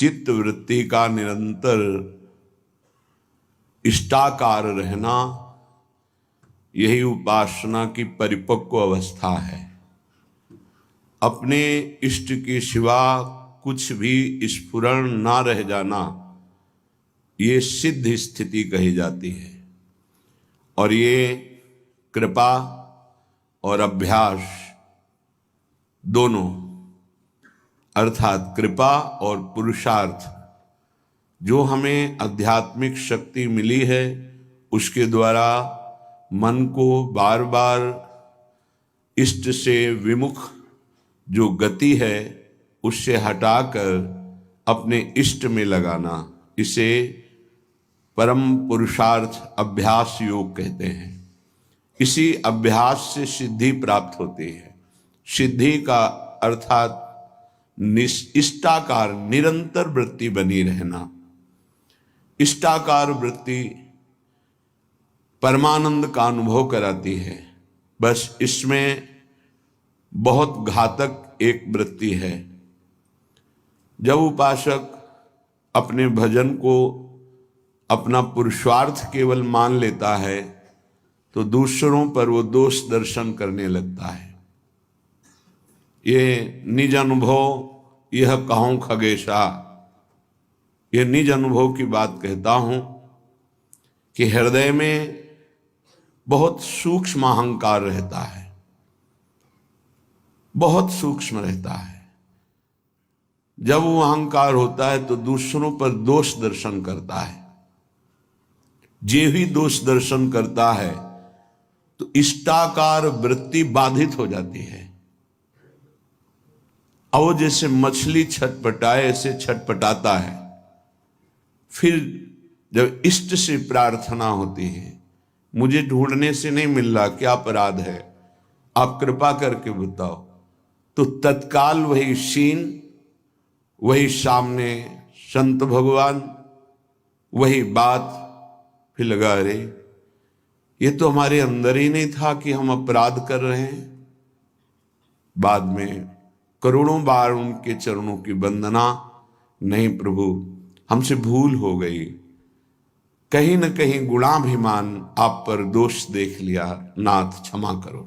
चित्त वृत्ति का निरंतर इष्टाकार रहना, यही उपासना की परिपक्व अवस्था है। अपने इष्ट के सिवा कुछ भी स्फुरण ना रह जाना, ये सिद्ध स्थिति कही जाती है। और ये कृपा और अभ्यास दोनों, अर्थात कृपा और पुरुषार्थ, जो हमें आध्यात्मिक शक्ति मिली है, उसके द्वारा मन को बार बार इष्ट से विमुख जो गति है उससे हटाकर अपने इष्ट में लगाना, इसे परम पुरुषार्थ अभ्यास योग कहते हैं। इसी अभ्यास से सिद्धि प्राप्त होती है। सिद्धि का अर्थात इष्टाकार निरंतर वृत्ति बनी रहना। इष्टाकार वृत्ति परमानंद का अनुभव कराती है। बस इसमें बहुत घातक एक वृत्ति है। जब उपासक अपने भजन को अपना पुरुषार्थ केवल मान लेता है तो दूसरों पर वो दोष दर्शन करने लगता है। ये निज अनुभव यह कहूं खगेशा, ये निज अनुभव की बात कहता हूं कि हृदय में बहुत सूक्ष्म अहंकार रहता है, बहुत सूक्ष्म रहता है। जब वो अहंकार होता है तो दूसरों पर दोष दर्शन करता है। जे भी दोष दर्शन करता है तो इष्टाकार वृत्ति बाधित हो जाती है। अब वो जैसे मछली छटपटाए ऐसे छटपटाता है। फिर जब इष्ट से प्रार्थना होती है, मुझे ढूंढने से नहीं मिल रहा, क्या अपराध है, आप कृपा करके बताओ, तो तत्काल वही सीन, वही सामने संत भगवान, वही बात, फिर लगा अरे ये तो हमारे अंदर ही नहीं था कि हम अपराध कर रहे हैं। बाद में करोड़ों बार उनके चरणों की वंदना, नहीं प्रभु हमसे भूल हो गई, कहीं न कहीं गुणाभिमान आप पर दोष देख लिया, नाथ क्षमा करो।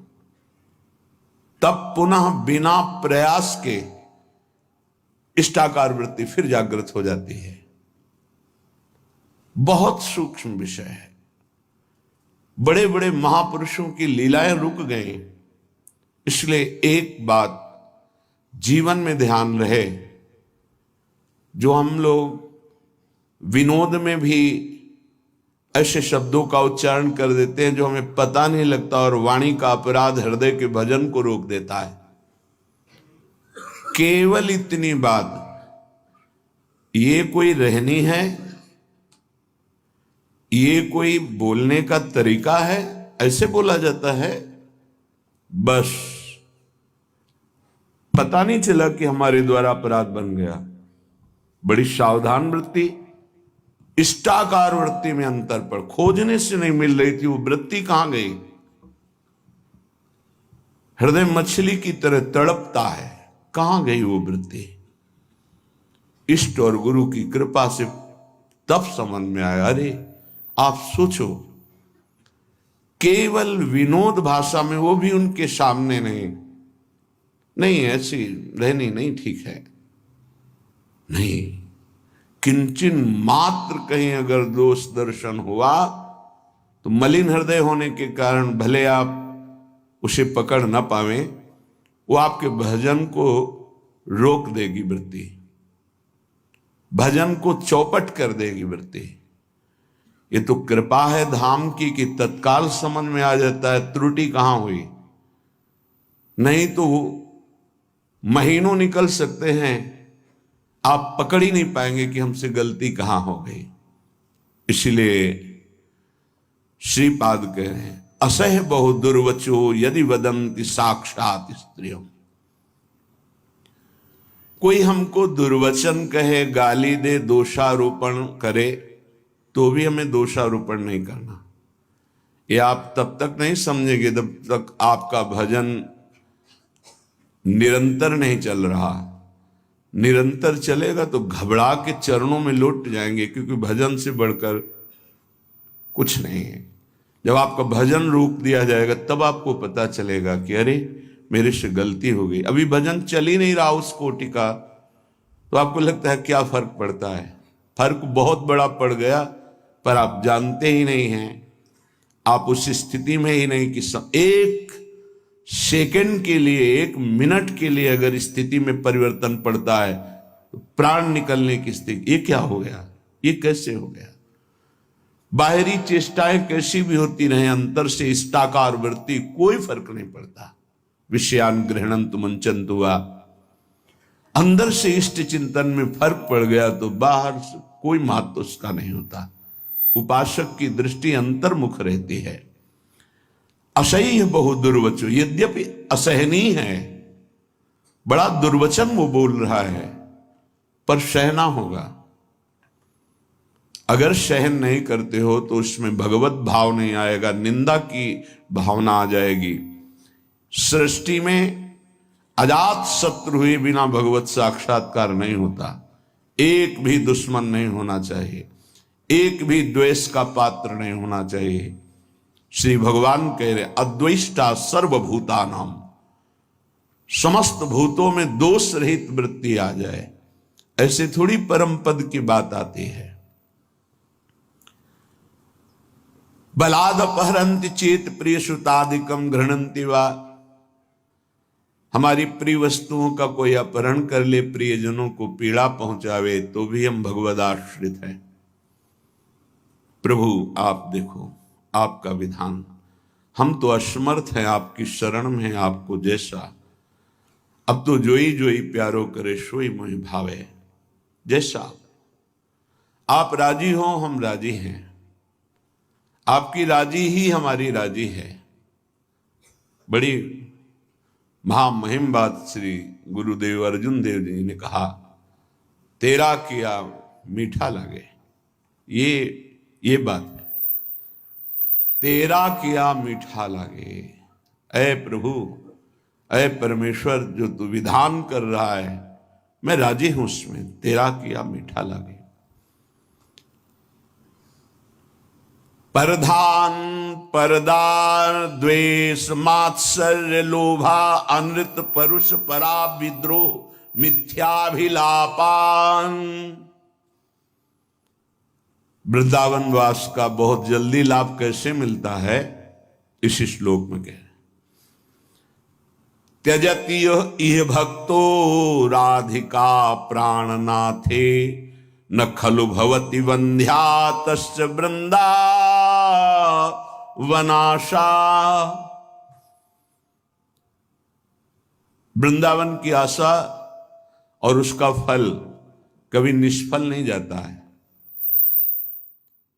तब पुनः बिना प्रयास के इष्टाकार वृत्ति फिर जागृत हो जाती है। बहुत सूक्ष्म विषय है। बड़े बड़े महापुरुषों की लीलाएं रुक गई। इसलिए एक बात जीवन में ध्यान रहे, जो हम लोग विनोद में भी ऐसे शब्दों का उच्चारण कर देते हैं जो हमें पता नहीं लगता, और वाणी का अपराध हृदय के भजन को रोक देता है। केवल इतनी बात, ये कोई रहनी है, ये कोई बोलने का तरीका है, ऐसे बोला जाता है, बस पता नहीं चला कि हमारे द्वारा अपराध बन गया। बड़ी सावधान वृत्ति, इष्टाकार वृत्ति में अंतर पर खोजने से नहीं मिल रही थी। वो वृत्ति कहां गई? हृदय मछली की तरह तड़पता है, कहां गई वो वृत्ति? इष्ट और गुरु की कृपा से तब समझ में आया, अरे आप सोचो, केवल विनोद भाषा में, वो भी उनके सामने नहीं ऐसी रहनी नहीं ठीक है, नहीं, किंचन मात्र कहीं अगर दोष दर्शन हुआ तो मलिन हृदय होने के कारण भले आप उसे पकड़ न पावे, वो आपके भजन को रोक देगी वृत्ति, भजन को चौपट कर देगी वृत्ति। ये तो कृपा है धाम की कि तत्काल समझ में आ जाता है त्रुटि कहां हुई। नहीं तो महीनों निकल सकते हैं, आप पकड़ ही नहीं पाएंगे कि हमसे गलती कहां हो गई। इसलिए श्रीपाद कह रहे हैं, असह बहु दुर्वचो यदि वदंति साक्षात स्त्रियों। कोई हमको दुर्वचन कहे, गाली दे, दोषारोपण करे, तो भी हमें दोषारोपण नहीं करना। ये आप तब तक नहीं समझेंगे जब तक आपका भजन निरंतर नहीं चल रहा, निरंतर चलेगा तो घबरा के चरणों में लौट जाएंगे, क्योंकि भजन से बढ़कर कुछ नहीं है। जब आपका भजन रोक दिया जाएगा तब आपको पता चलेगा कि अरे मेरे से गलती हो गई। अभी भजन चल ही नहीं रहा उस कोटि का, तो आपको लगता है क्या फर्क पड़ता है। फर्क बहुत बड़ा पड़ गया, पर आप जानते ही नहीं हैं, आप उस स्थिति में ही नहीं कि एक सेकंड के लिए, एक मिनट के लिए अगर स्थिति में परिवर्तन पड़ता है तो प्राण निकलने की स्थिति। ये क्या हो गया, ये कैसे हो गया। बाहरी चेष्टाएं कैसी भी होती रहे, अंतर से इष्टाकार वृत्ति कोई फर्क नहीं पड़ता। विषयान गृहणंतु मुंचन्तु वा, अंदर से इष्ट चिंतन में फर्क पड़ गया तो बाहर से कोई महत्व उसका नहीं होता। उपासक की दृष्टि अंतर्मुख रहती है। असह्य बहु दुर्वचो, यद्यपि असहनीय है, बड़ा दुर्वचन वो बोल रहा है, पर सहना होगा। अगर सहन नहीं करते हो तो उसमें भगवत भाव नहीं आएगा, निंदा की भावना आ जाएगी। सृष्टि में अजात शत्रु हुए बिना भगवत साक्षात्कार नहीं होता। एक भी दुश्मन नहीं होना चाहिए, एक भी द्वेष का पात्र नहीं होना चाहिए। श्री भगवान कह रहे अद्वेष्टा सर्वभूतानाम, समस्त भूतों में दोष रहित वृत्ति आ जाए, ऐसे थोड़ी परम पद की बात आती है। बलाद अपहरंति चेत प्रिय सुतादिकम घृणंति वा, हमारी प्रिय वस्तुओं का कोई अपहरण कर ले, प्रियजनों को पीड़ा पहुंचावे, तो भी हम भगवदाश्रित हैं। प्रभु आप देखो आपका विधान, हम तो असमर्थ हैं, आपकी शरण में है आपको जैसा। अब तो जोई जोई प्यारो करे सोई मोहि भावे, जैसा आप राजी हो हम राजी हैं, आपकी राजी ही हमारी राजी है। बड़ी महामहिम बात श्री गुरुदेव अर्जुन देव जी ने कहा, तेरा किया मीठा लगे। ये बात है, तेरा किया मीठा लगे। ऐ प्रभु, ऐ परमेश्वर, जो तू विधान कर रहा है मैं राजी हूं उसमें, तेरा किया मीठा लगे। परधान परदार द्वेष मात्सर्य लोभा अनृत परुष परा विद्रोह मिथ्याभिलापान। वृंदावन वास का बहुत जल्दी लाभ कैसे मिलता है, इस श्लोक में कह त्यजति इह भक्तो राधिका प्राणनाथे न खलु भवति वंध्या तस्य वृंदा वनाशा। वृंदावन की आशा और उसका फल कभी निष्फल नहीं जाता है।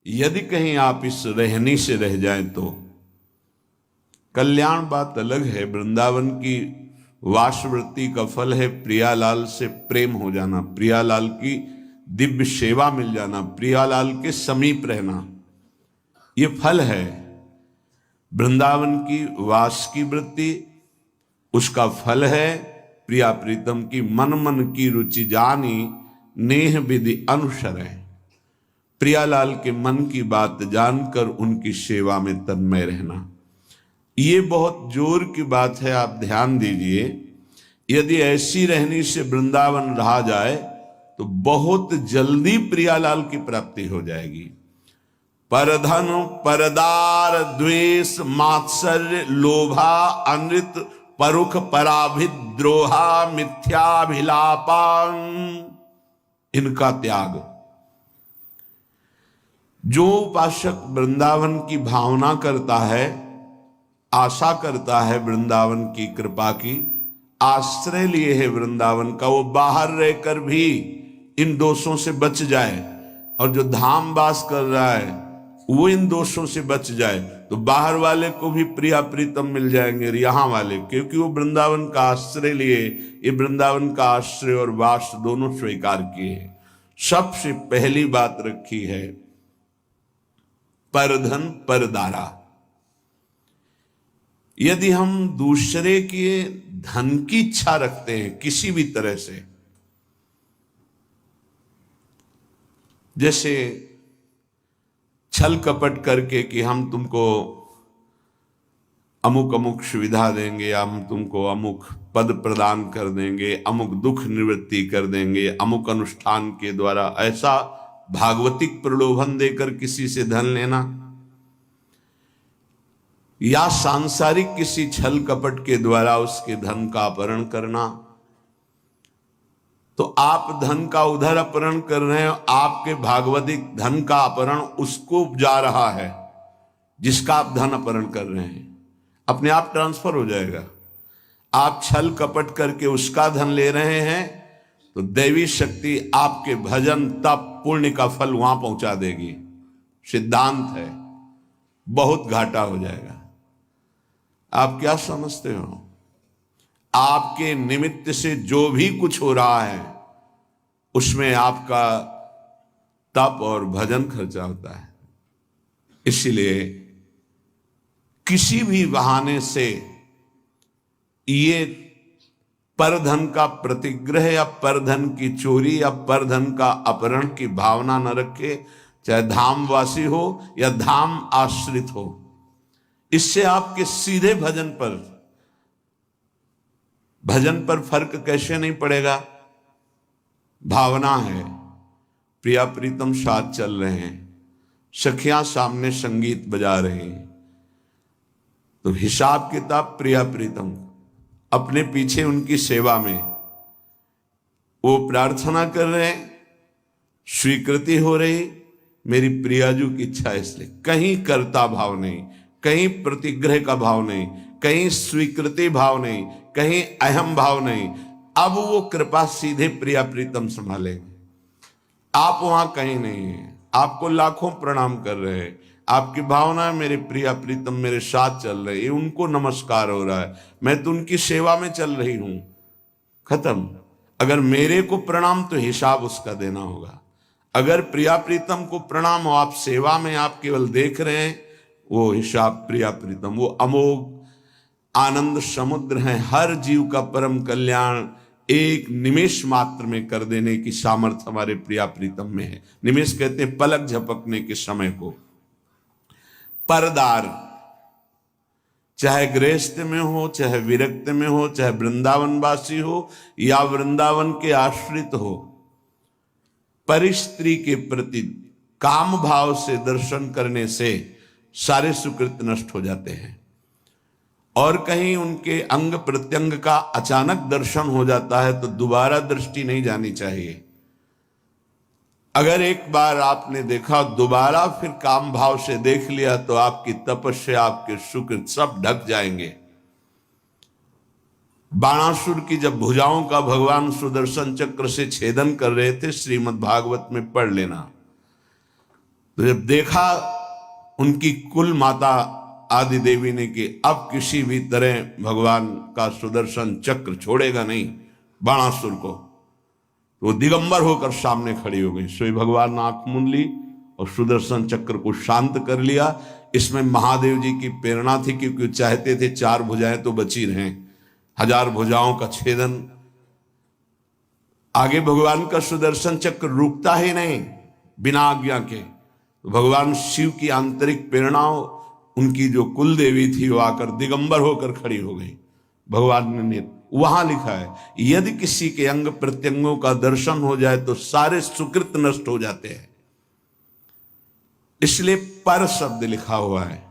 यदि कहीं आप इस रहनी से रह जाएं तो कल्याण बात अलग है। वृंदावन की वासवृत्ति का फल है प्रियालाल से प्रेम हो जाना, प्रियालाल की दिव्य सेवा मिल जाना, प्रियालाल के समीप रहना, ये फल है। वृंदावन की वास की वृत्ति, उसका फल है प्रिया प्रीतम की मन मन की रुचि जानी नेह विधि अनुसर है। प्रियालाल के मन की बात जानकर उनकी सेवा में तन्मय रहना, ये बहुत जोर की बात है। आप ध्यान दीजिए, यदि ऐसी रहनी से वृंदावन रहा जाए तो बहुत जल्दी प्रियालाल की प्राप्ति हो जाएगी। परधन परदार द्वेष मात्सर्य लोभा अनृत परुख पराभिद्रोहा मिथ्याभिलापान, इनका त्याग। जो उपासक वृंदावन की भावना करता है, आशा करता है वृंदावन की कृपा की, आश्रय लिए है वृंदावन का, वो बाहर रहकर भी इन दोषों से बच जाए, और जो धाम वास कर रहा है वो इन दोषों से बच जाए, तो बाहर वाले को भी प्रिया प्रीतम मिल जाएंगे यहाँ वाले, क्योंकि वो वृंदावन का आश्रय लिए। ये वृंदावन का आश्रय और वास दोनों स्वीकार किए। सबसे पहली बात रखी है परधन परदारा। यदि हम दूसरे के धन की इच्छा रखते हैं किसी भी तरह से, जैसे छल कपट करके कि हम तुमको अमुक अमुक सुविधा देंगे, हम तुमको अमुक पद प्रदान कर देंगे, अमुक दुख निवृत्ति कर देंगे, अमुक अनुष्ठान के द्वारा, ऐसा भागवतिक प्रलोभन देकर किसी से धन लेना, या सांसारिक किसी छल कपट के द्वारा उसके धन का अपहरण करना, तो आप धन का उधर अपहरण कर रहे हैं, आपके भागवतिक धन का अपहरण उसको जा रहा है जिसका आप धन अपहरण कर रहे हैं, अपने आप ट्रांसफर हो जाएगा। आप छल कपट करके उसका धन ले रहे हैं तो दैवी शक्ति आपके भजन तप पुण्य का फल वहां पहुंचा देगी। सिद्धांत है, बहुत घाटा हो जाएगा। आप क्या समझते हो? आपके निमित्त से जो भी कुछ हो रहा है उसमें आपका तप और भजन खर्चा होता है। इसलिए किसी भी बहाने से ये परधन का प्रतिग्रह या परधन की चोरी या परधन का अपहरण की भावना न रखे, चाहे धामवासी हो या धाम आश्रित हो। इससे आपके सीधे भजन पर फर्क कैसे नहीं पड़ेगा? भावना है, प्रिया प्रीतम साथ चल रहे हैं, सखियां सामने संगीत बजा रही हैं, तो हिसाब किताब प्रिया प्रीतम अपने पीछे उनकी सेवा में वो प्रार्थना कर रहे हैं, स्वीकृति हो रही, मेरी प्रियाजू की इच्छा, इसलिए कहीं कर्ता भाव नहीं, कहीं प्रतिग्रह का भाव नहीं, कहीं स्वीकृति भाव नहीं, कहीं अहम भाव नहीं। अब वो कृपा सीधे प्रिया प्रीतम संभालेंगे। आप वहां कहीं नहीं है, आपको लाखों प्रणाम कर रहे हैं, आपकी भावना मेरे प्रिया प्रीतम मेरे साथ चल रही है, उनको नमस्कार हो रहा है, मैं तो उनकी सेवा में चल रही हूं, खत्म। अगर मेरे को प्रणाम तो हिसाब उसका देना होगा। अगर प्रिया प्रीतम को प्रणाम हो, आप सेवा में आप केवल देख रहे हैं, वो हिसाब प्रिया प्रीतम, वो अमोघ आनंद समुद्र है। हर जीव का परम कल्याण एक निमेष मात्र में कर देने की सामर्थ्य हमारे प्रिया प्रीतम में है। निमेष कहते हैं पलक झपकने के समय को। परदार चाहे गृहस्थ में हो, चाहे विरक्त में हो, चाहे वृंदावनवासी हो या वृंदावन के आश्रित हो, परिस्त्री के प्रति काम भाव से दर्शन करने से सारे सुकृत नष्ट हो जाते हैं। और कहीं उनके अंग प्रत्यंग का अचानक दर्शन हो जाता है तो दोबारा दृष्टि नहीं जानी चाहिए। अगर एक बार आपने देखा, दोबारा फिर काम भाव से देख लिया तो आपकी तपस्या, आपके सुकृत सब ढक जाएंगे। बाणासुर की जब भुजाओं का भगवान सुदर्शन चक्र से छेदन कर रहे थे, श्रीमद् भागवत में पढ़ लेना, तो जब देखा उनकी कुल माता आदि देवी ने कि अब किसी भी तरह भगवान का सुदर्शन चक्र छोड़ेगा नहीं बाणासुर को, तो दिगंबर होकर सामने खड़ी हो गई। सोई भगवान ने आंख मूंद ली और सुदर्शन चक्र को शांत कर लिया। इसमें महादेव जी की प्रेरणा थी, क्योंकि चाहते थे 4 भुजाएं तो बची रहें, 1000 भुजाओं का छेदन। आगे भगवान का सुदर्शन चक्र रुकता ही नहीं बिना आज्ञा के। तो भगवान शिव की आंतरिक प्रेरणाओं, उनकी जो कुल देवी थी वो आकर दिगंबर होकर खड़ी हो गई। भगवान ने वहां लिखा है, यदि किसी के अंग प्रत्यंगों का दर्शन हो जाए तो सारे सुकृत नष्ट हो जाते हैं। इसलिए पर शब्द लिखा हुआ है।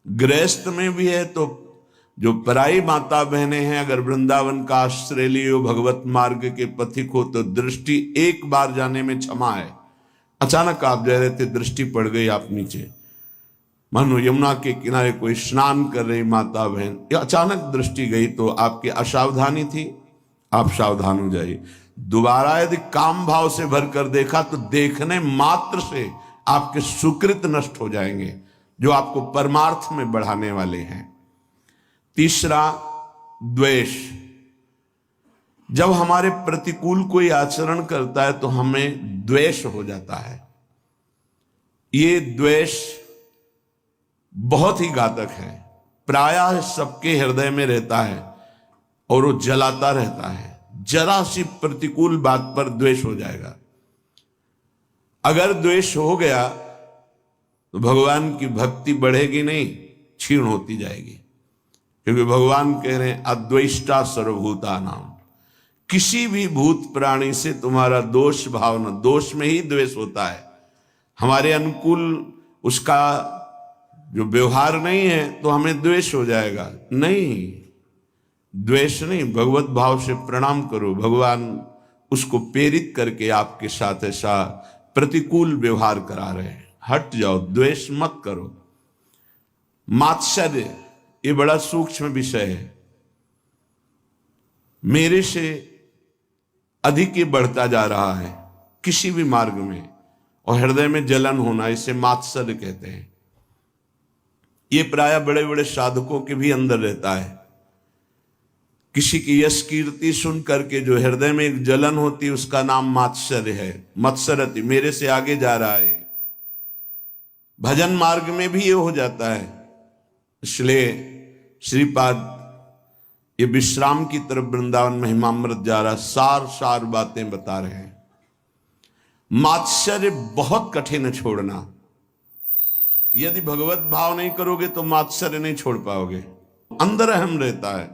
गृहस्थ में भी है तो जो पराई माता बहनें हैं, अगर वृंदावन का आश्रय लियो, भगवत मार्ग के पथिक हो, तो दृष्टि एक बार जाने में क्षमा है। अचानक आप जा रहे थे, दृष्टि पड़ गई आप नीचे, मानो यमुना के किनारे कोई स्नान कर रही माता बहन, या अचानक दृष्टि गई तो आपकी असावधानी थी, आप सावधान हो जाइए। दोबारा यदि काम भाव से भरकर देखा तो देखने मात्र से आपके सुकृत नष्ट हो जाएंगे, जो आपको परमार्थ में बढ़ाने वाले हैं। तीसरा, द्वेष। जब हमारे प्रतिकूल कोई आचरण करता है तो हमें द्वेष हो जाता है। ये द्वेष बहुत ही घातक है, प्रायः सबके हृदय में रहता है और वो जलाता रहता है। जरा सी प्रतिकूल बात पर द्वेष हो जाएगा। अगर द्वेष हो गया तो भगवान की भक्ति बढ़ेगी नहीं, क्षीण होती जाएगी। क्योंकि भगवान कह रहे हैं अद्वेष्टा सर्वभूता नाम, किसी भी भूत प्राणी से तुम्हारा दोष भावना, दोष में ही द्वेष होता है। हमारे अनुकूल उसका जो व्यवहार नहीं है तो हमें द्वेष हो जाएगा। नहीं, द्वेष नहीं, भगवत भाव से प्रणाम करो। भगवान उसको प्रेरित करके आपके साथ ऐसा प्रतिकूल व्यवहार करा रहे हैं। हट जाओ, द्वेष मत करो। मात्सर्य ये बड़ा सूक्ष्म विषय है। मेरे से अधिक ये बढ़ता जा रहा है किसी भी मार्ग में, और हृदय में जलन होना, इसे मात्सर्य कहते हैं। ये प्राय बड़े बड़े साधकों के भी अंदर रहता है। किसी की यश कीर्ति सुन करके जो हृदय में एक जलन होती है उसका नाम मात्सर्य है। मत्सरति, मेरे से आगे जा रहा है। भजन मार्ग में भी ये हो जाता है। इसलिए श्रीपाद ये विश्राम की तरफ वृंदावन महिमामृत जा रहा, सार सार बातें बता रहे हैं। मात्सर्य बहुत कठिन है छोड़ना। यदि भगवत भाव नहीं करोगे तो मात्सर्य नहीं छोड़ पाओगे। अंदर अहम रहता है,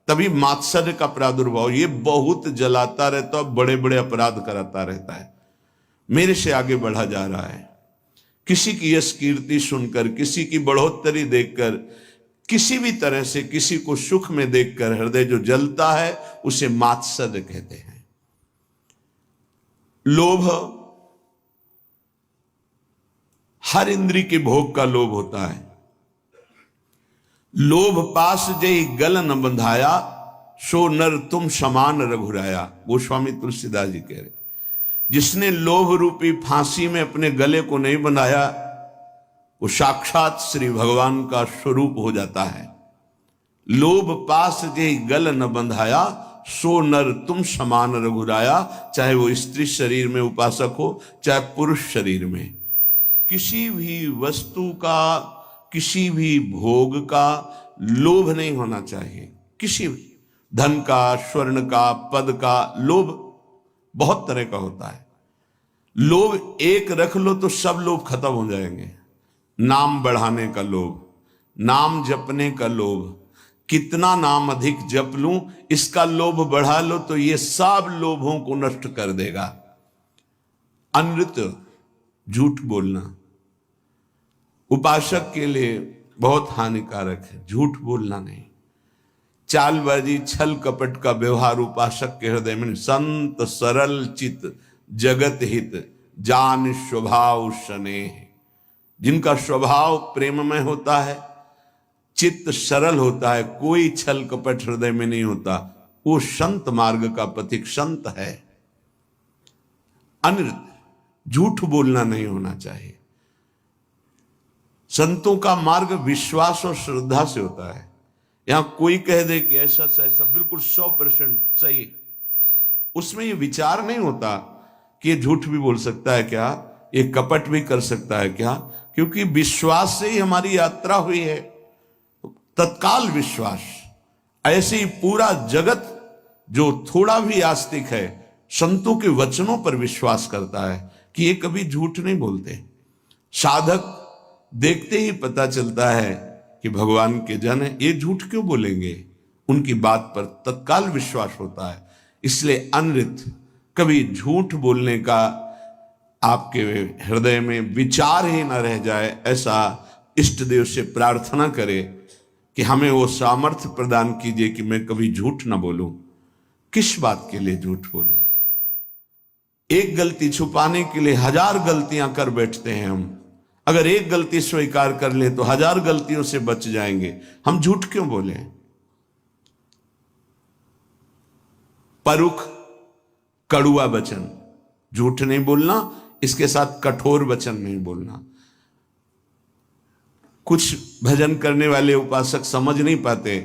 तभी मात्सर्य का प्रादुर्भाव ये बहुत जलाता रहता है, बड़े बड़े अपराध कराता रहता है। मेरे से आगे बढ़ा जा रहा है। किसी की यश कीर्ति सुनकर, किसी की बढ़ोतरी देखकर, किसी भी तरह से किसी को सुख में देखकर हृदय जो जलता है उसे मात्सर्य कहते हैं। लोभ, हर इंद्री के भोग का लोभ होता है। लोभ पास जय गल न बंधाया, सो नर तुम समान रघुराया। गोस्वामी तुलसीदास जी कह रहे, जिसने लोभ रूपी फांसी में अपने गले को नहीं बनाया वो साक्षात श्री भगवान का स्वरूप हो जाता है। लोभ पास जे गल न बंधाया, सो नर तुम समान रघुराया। चाहे वो स्त्री शरीर में उपासक हो, चाहे पुरुष शरीर में, किसी भी वस्तु का, किसी भी भोग का लोभ नहीं होना चाहिए। किसी भी धन का, स्वर्ण का, पद का लोभ बहुत तरह का होता है। लोभ एक रख लो तो सब लोभ खत्म हो जाएंगे। नाम बढ़ाने का लोभ, नाम जपने का लोभ, कितना नाम अधिक जप लूं इसका लोभ बढ़ा लो तो ये सब लोभों को नष्ट कर देगा। अनृत, झूठ बोलना उपासक के लिए बहुत हानिकारक है। झूठ बोलना नहीं, चालबाजी, छल कपट का व्यवहार उपासक के हृदय में। संत सरल चित जगत हित, जान स्वभाव स्नेह। जिनका स्वभाव प्रेममय होता है, चित्त सरल होता है, कोई छल कपट हृदय में नहीं होता, वो संत मार्ग का पथिक संत है। अनृत, झूठ बोलना नहीं होना चाहिए। संतों का मार्ग विश्वास और श्रद्धा से होता है। यहां कोई कह दे कि ऐसा से ऐसा बिल्कुल 100% सही, उसमें ये विचार नहीं होता कि ये झूठ भी बोल सकता है क्या, ये कपट भी कर सकता है क्या, क्योंकि विश्वास से ही हमारी यात्रा हुई है। तत्काल विश्वास। ऐसे ही पूरा जगत जो थोड़ा भी आस्तिक है संतों के वचनों पर विश्वास करता है कि ये कभी झूठ नहीं बोलते। साधक देखते ही पता चलता है कि भगवान के जन है, ये झूठ क्यों बोलेंगे, उनकी बात पर तत्काल विश्वास होता है। इसलिए अनृत, कभी झूठ बोलने का आपके हृदय में विचार ही न रह जाए, ऐसा इष्ट देव से प्रार्थना करें कि हमें वो सामर्थ्य प्रदान कीजिए कि मैं कभी झूठ न बोलूं। किस बात के लिए झूठ बोलूं? एक गलती छुपाने के लिए 1000 गलतियां कर बैठते हैं हम। अगर एक गलती स्वीकार कर ले तो 1000 गलतियों से बच जाएंगे। हम झूठ क्यों बोले? परुख, कड़ुआ वचन, झूठ नहीं बोलना, इसके साथ कठोर वचन नहीं बोलना। कुछ भजन करने वाले उपासक समझ नहीं पाते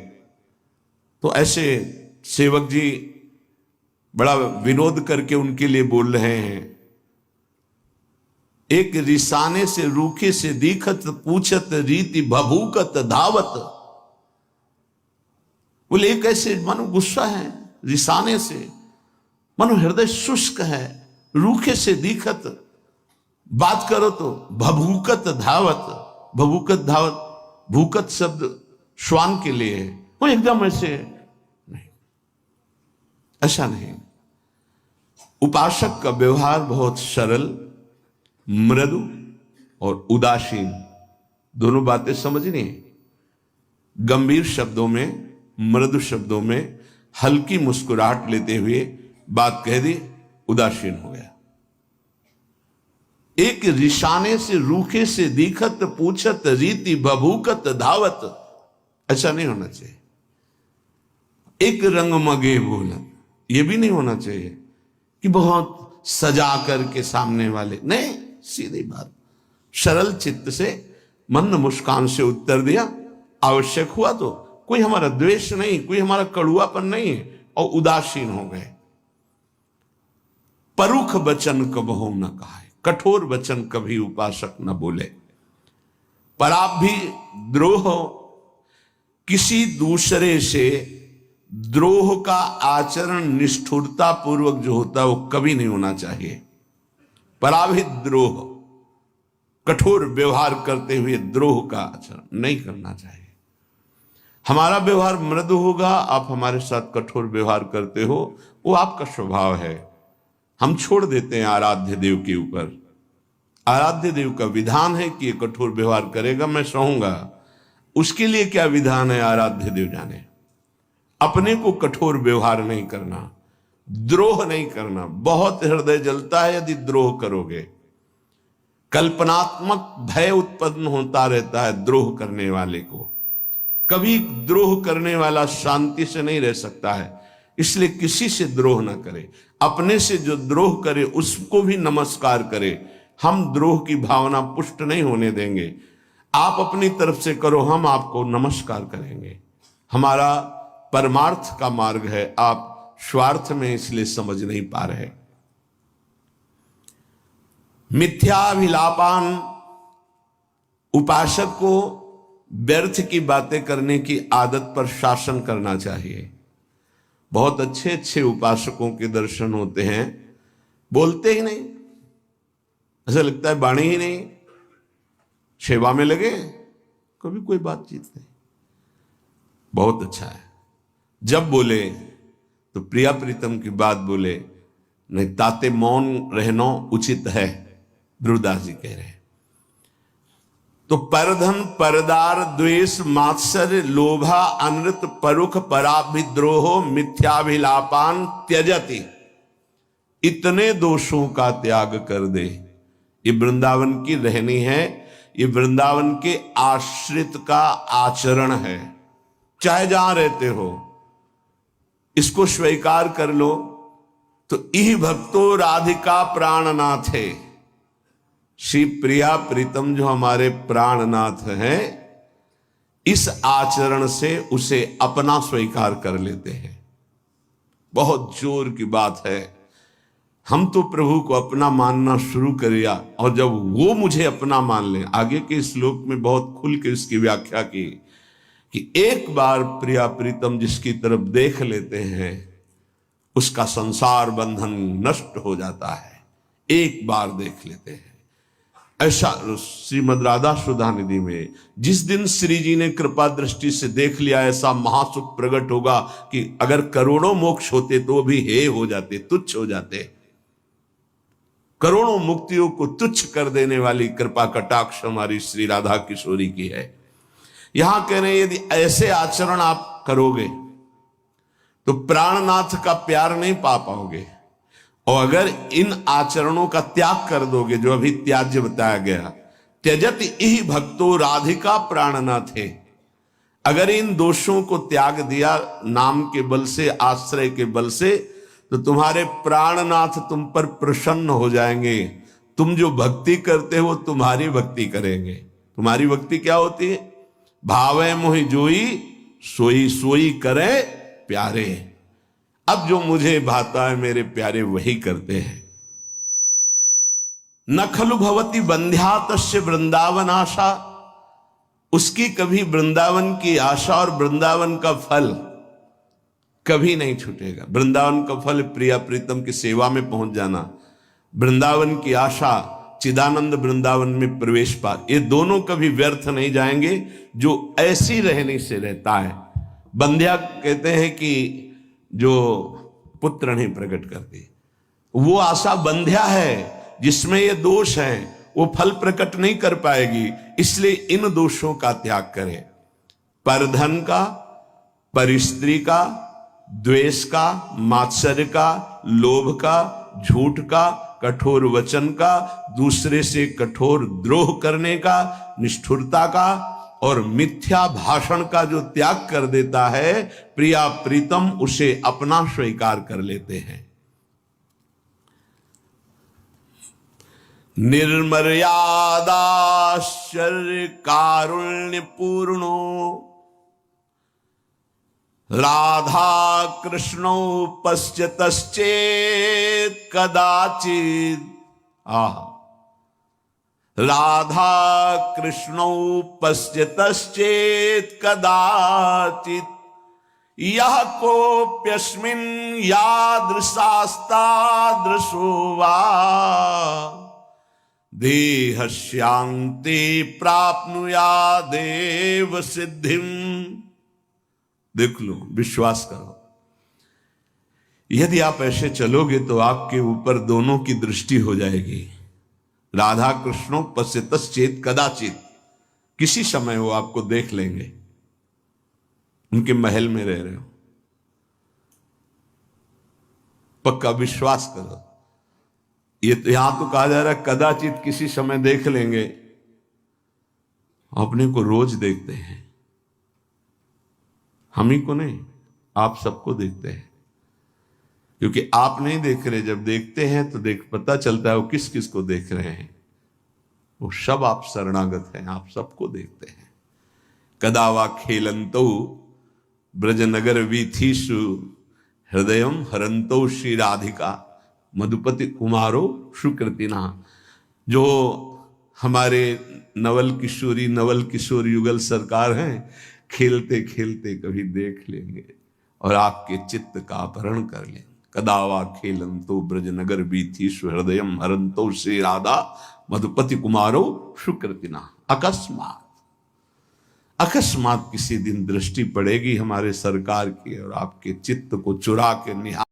तो ऐसे सेवक जी बड़ा विरोध करके उनके लिए बोल रहे हैं। एक रिसाने से रूखे से दीखत, पूछत रीति भभूकत धावत। बोले एक ऐसे मानो गुस्सा है, रिसाने से मानो हृदय शुष्क है, रूखे से दीखत बात करो तो भभूकत धावत, भभूकत धावत, भूकत शब्द श्वान के लिए है, वो एकदम ऐसे नहीं, ऐसा नहीं। उपासक का व्यवहार बहुत सरल, मृदु और उदासीन, दोनों बातें समझनी है। गंभीर शब्दों में, मृदु शब्दों में हल्की मुस्कुराहट लेते हुए बात कह दी, उदासीन हो गया। एक रिशाने से रूखे से दिखत पूछत रीति भभूकत धावत, ऐसा नहीं होना चाहिए। एक रंग मगे बोलन, ये भी नहीं होना चाहिए कि बहुत सजा करके सामने वाले, नहीं, सीधी बात, सरल चित्त से मंद मुस्कान से उत्तर दिया, आवश्यक हुआ तो। कोई हमारा द्वेष नहीं, कोई हमारा कड़ुआपन नहीं है, और उदासीन हो गए। परुख वचन कबहु न कहा, कठोर वचन कभी उपासक न बोले। पर आप भी द्रोह, किसी दूसरे से द्रोह का आचरण निष्ठुरता पूर्वक जो होता है वो कभी नहीं होना चाहिए। पराभित द्रोह, कठोर व्यवहार करते हुए द्रोह का आचरण नहीं करना चाहिए। हमारा व्यवहार मृदु होगा, आप हमारे साथ कठोर व्यवहार करते हो, वो आपका स्वभाव है, हम छोड़ देते हैं आराध्य देव के ऊपर। आराध्य देव का विधान है कि ये कठोर व्यवहार करेगा, मैं सहूंगा। उसके लिए क्या विधान है आराध्य देव जाने। अपने को कठोर व्यवहार नहीं करना, द्रोह नहीं करना। बहुत हृदय जलता है यदि द्रोह करोगे। कल्पनात्मक भय उत्पन्न होता रहता है द्रोह करने वाले को। कभी द्रोह करने वाला शांति से नहीं रह सकता है, इसलिए किसी से द्रोह ना करे। अपने से जो द्रोह करे उसको भी नमस्कार करे। हम द्रोह की भावना पुष्ट नहीं होने देंगे। आप अपनी तरफ से करो, हम आपको नमस्कार करेंगे। हमारा परमार्थ का मार्ग है, आप स्वार्थ में इसलिए समझ नहीं पा रहे। मिथ्याभिलापान, उपासक को व्यर्थ की बातें करने की आदत पर शासन करना चाहिए। बहुत अच्छे अच्छे उपासकों के दर्शन होते हैं, बोलते ही नहीं, ऐसा लगता है वाणी ही नहीं, सेवा में लगे, कभी कोई बातचीत नहीं। बहुत अच्छा है, जब बोले तो प्रिया प्रीतम की बात बोले, नहीं ताते मौन रहना उचित है, ध्रुवदास जी कह रहे हैं। तो परधन परदार द्वेष मात्सर्य लोभा अनृत परुख पराभिद्रोह मिथ्याभिलापान त्यजति, इतने दोषों का त्याग कर दे। ये वृंदावन की रहनी है, ये वृंदावन के आश्रित का आचरण है। चाहे जहां रहते हो इसको स्वीकार कर लो। तो इह भक्तो राधिका प्राणनाथ है, श्री प्रिया प्रीतम जो हमारे प्राणनाथ हैं, इस आचरण से उसे अपना स्वीकार कर लेते हैं। बहुत जोर की बात है। हम तो प्रभु को अपना मानना शुरू कर दिया, और जब वो मुझे अपना मान ले, आगे के श्लोक में बहुत खुल के इसकी व्याख्या की कि एक बार प्रिया प्रीतम जिसकी तरफ देख लेते हैं उसका संसार बंधन नष्ट हो जाता है। एक बार देख लेते हैं। ऐसा श्रीमद् राधा सुधा निधि में जिस दिन श्री जी ने कृपा दृष्टि से देख लिया, ऐसा महासुख प्रकट होगा कि अगर करोड़ों मोक्ष होते तो भी हे हो जाते, तुच्छ हो जाते। करोड़ों मुक्तियों को तुच्छ कर देने वाली कृपा कटाक्ष हमारी श्री राधा किशोरी की है। यहां कह रहे हैं यदि ऐसे आचरण आप करोगे तो प्राणनाथ का प्यार नहीं पा पाओगे, और अगर इन आचरणों का त्याग कर दोगे, जो अभी त्याज्य बताया गया, त्यजत इह भक्तो राधिका प्राणनाथ है, अगर इन दोषों को त्याग दिया नाम के बल से, आश्रय के बल से, तो तुम्हारे प्राणनाथ तुम पर प्रसन्न हो जाएंगे। तुम जो भक्ति करते हो तुम्हारी भक्ति करेंगे। तुम्हारी भक्ति क्या होती है? भावे मोहि जोई सोई सोई करे प्यारे। अब जो मुझे भाता है मेरे प्यारे वही करते हैं। न खलु भवती बंध्या तस्य वृंदावन आशा, उसकी कभी वृंदावन की आशा और वृंदावन का फल कभी नहीं छूटेगा। वृंदावन का फल प्रिया प्रीतम की सेवा में पहुंच जाना, वृंदावन की आशा चिदानंद वृंदावन में प्रवेश पा, ये दोनों कभी व्यर्थ नहीं जाएंगे जो ऐसी रहने से रहता है। बंध्या कहते हैं कि जो पुत्र नहीं प्रकट करती, वो आशा बंध्या है, जिसमें ये दोष है वो फल प्रकट नहीं कर पाएगी, इसलिए इन दोषों का त्याग करें। परधन का, परिस्त्री का, द्वेष का, मात्सर्य का, लोभ का, झूठ का, कठोर वचन का, दूसरे से कठोर द्रोह करने का, निष्ठुरता का और मिथ्या भाषण का जो त्याग कर देता है, प्रिया प्रीतम उसे अपना स्वीकार कर लेते हैं। निर्मर्यादा शर्य कारुण्य पूर्णो राधा कृष्णो पश्यतश्चेत् कदाचित्। राधा कृष्णो पश्यतश्चेत् कदाचित् यः कोऽप्यस्मिन् यादृशास्तादृशो वा देहस्यान्ते प्राप्नुयादेव सिद्धिम्। देख लो, विश्वास करो, यदि आप ऐसे चलोगे तो आपके ऊपर दोनों की दृष्टि हो जाएगी। राधा कृष्णों पश्यतश्चेत् कदाचित्, किसी समय वो आपको देख लेंगे, उनके महल में रह रहे हो, पक्का विश्वास करो। ये तो यहां तो कहा जा रहा है कदाचित किसी समय देख लेंगे, अपने को रोज देखते हैं, हम ही को नहीं, आप सबको देखते हैं, क्योंकि आप नहीं देख रहे, जब देखते हैं तो पता चलता है वो किस किस को देख रहे हैं। वो सब आप शरणागत हैं, आप सबको देखते हैं। कदावा खेलंतो ब्रजनगर वीथीषु हृदयम हरंतो श्री राधिका मधुपति कुमारो सुकृतिना। जो हमारे नवल किशोर युगल सरकार हैं, खेलते खेलते कभी देख लेंगे और आपके चित्त का अपहरण कर लेंगे। कदावा खेलंतो ब्रजनगर बीथीषु हृदयम हरंतो श्री राधा मधुपति कुमारो सुकृतिना। अकस्मात किसी दिन दृष्टि पड़ेगी हमारे सरकार की और आपके चित्त को चुरा के निहार